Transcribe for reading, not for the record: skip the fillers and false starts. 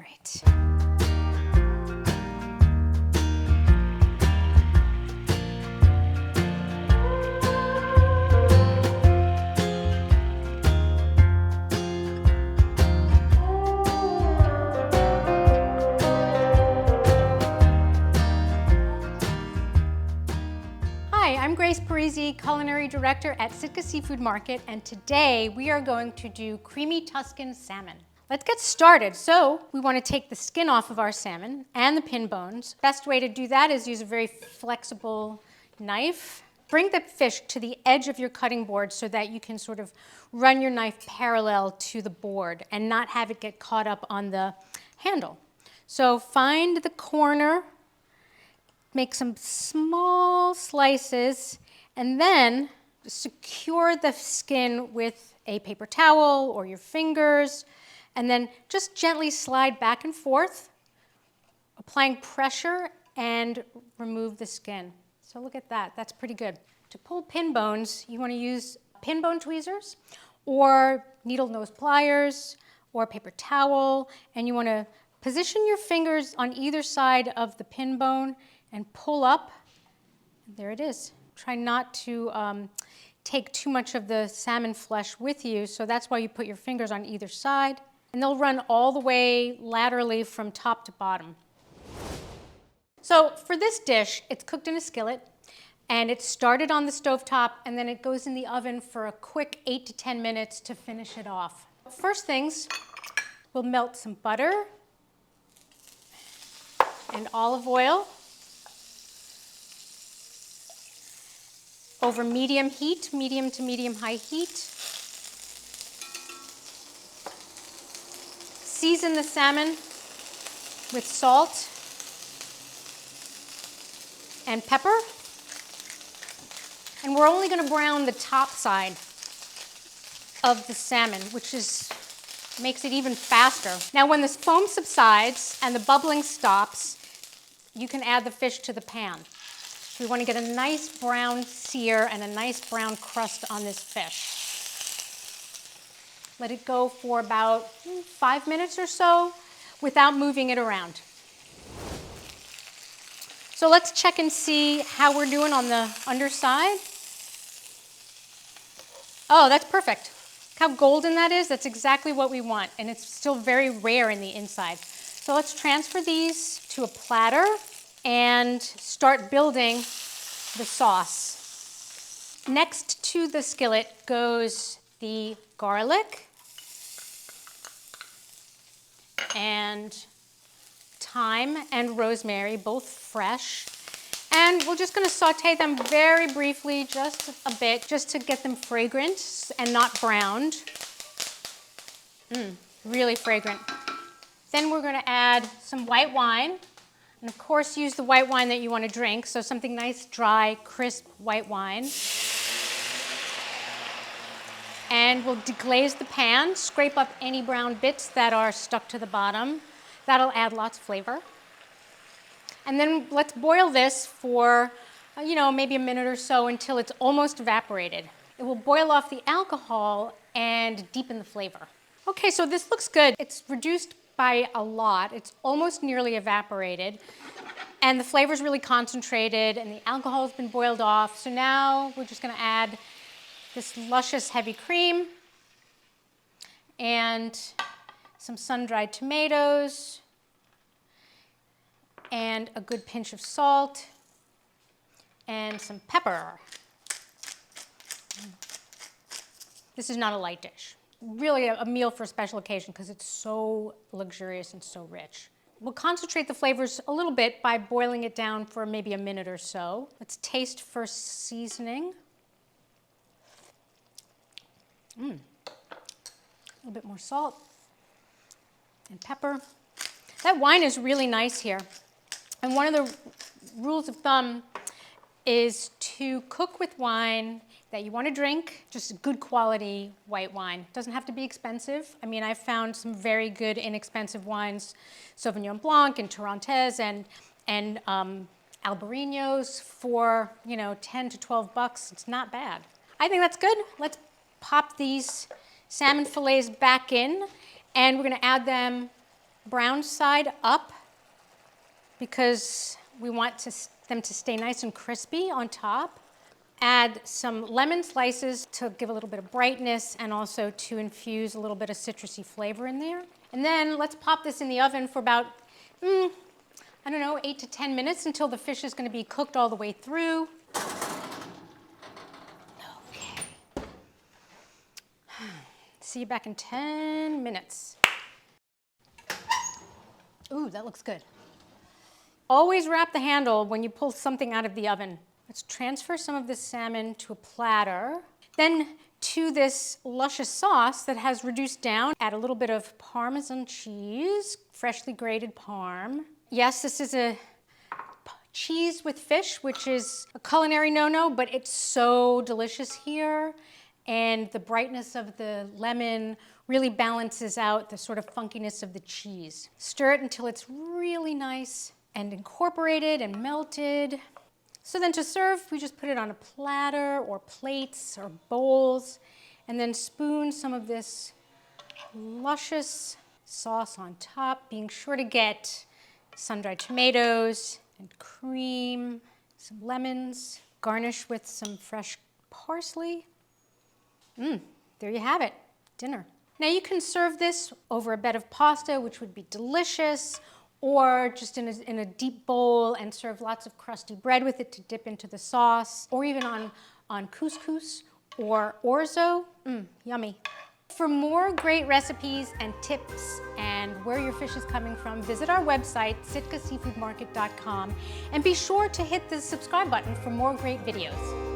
right. Hi, I'm Parisi, Culinary Director at Sitka Seafood Market, and today we are going to do creamy Tuscan salmon. Let's get started. So we want to take the skin off of our salmon and the pin bones. Best way to do that is use a very flexible knife. Bring the fish to the edge of your cutting board so that you can sort of run your knife parallel to the board and not have it get caught up on the handle. So find the corner, make some small slices, and then secure the skin with a paper towel or your fingers, and then just gently slide back and forth, applying pressure, and remove the skin. So look at that, that's pretty good. To pull pin bones, you want to use pin bone tweezers or needle nose pliers or a paper towel, and you want to position your fingers on either side of the pin bone and pull up. There it is. Try not to take too much of the salmon flesh with you, so that's why you put your fingers on either side. And they'll run all the way laterally from top to bottom. So for this dish, it's cooked in a skillet, and it's started on the stovetop, and then it goes in the oven for a quick 8 to 10 minutes to finish it off. First things, we'll melt some butter and olive oil over medium heat, medium to medium-high heat. Season the salmon with salt and pepper. And we're only going to brown the top side of the salmon, which makes it even faster. Now when the foam subsides and the bubbling stops, you can add the fish to the pan. We want to get a nice brown sear and a nice brown crust on this fish. Let it go for about 5 minutes or so without moving it around. So let's check and see how we're doing on the underside. Oh, that's perfect. Look how golden that is. That's exactly what we want, and it's still very rare in the inside. So let's transfer these to a platter and start building the sauce. Next to the skillet goes the garlic and thyme and rosemary, both fresh. And we're just going to saute them very briefly, just a bit, just to get them fragrant and not browned. Really fragrant. Then we're going to add some white wine. And of course, use the white wine that you want to drink, so something nice, dry, crisp white wine. And we'll deglaze the pan, scrape up any brown bits that are stuck to the bottom. That'll add lots of flavor. And then let's boil this for, maybe a minute or so until it's almost evaporated. It will boil off the alcohol and deepen the flavor. Okay, so this looks good. It's reduced by a lot. It's almost nearly evaporated, and the flavor's really concentrated, and the alcohol's been boiled off. So now we're just going to add this luscious heavy cream and some sun-dried tomatoes and a good pinch of salt and some pepper. This is not a light dish. Really a meal for a special occasion because it's so luxurious and so rich. We'll concentrate the flavors a little bit by boiling it down for maybe a minute or so. Let's taste for seasoning. A little bit more salt and pepper. That wine is really nice here. And one of the rules of thumb is to cook with wine that you want to drink, just good quality white wine. It doesn't have to be expensive. I mean, I've found some very good inexpensive wines, Sauvignon Blanc and Torrontés and Albareños for 10 to 12 bucks. It's not bad. I think that's good. Let's pop these salmon fillets back in, and we're going to add them brown side up because we want them to stay nice and crispy on top. Add some lemon slices to give a little bit of brightness and also to infuse a little bit of citrusy flavor in there. And then let's pop this in the oven for about, I don't know, 8 to 10 minutes until the fish is going to be cooked all the way through. Okay. See you back in 10 minutes. Ooh, that looks good. Always wrap the handle when you pull something out of the oven. Let's transfer some of this salmon to a platter. Then to this luscious sauce that has reduced down, add a little bit of Parmesan cheese, freshly grated Parm. Yes, this is a cheese with fish, which is a culinary no-no, but it's so delicious here. And the brightness of the lemon really balances out the sort of funkiness of the cheese. Stir it until it's really nice and incorporated and melted. So then to serve, we just put it on a platter or plates or bowls, and then spoon some of this luscious sauce on top, being sure to get sun-dried tomatoes and cream, some lemons, garnish with some fresh parsley. There you have it, dinner. Now you can serve this over a bed of pasta, which would be delicious, or just in a deep bowl and serve lots of crusty bread with it to dip into the sauce, or even on couscous or orzo. Yummy. For more great recipes and tips and where your fish is coming from, visit our website, sitkaseafoodmarket.com, and be sure to hit the subscribe button for more great videos.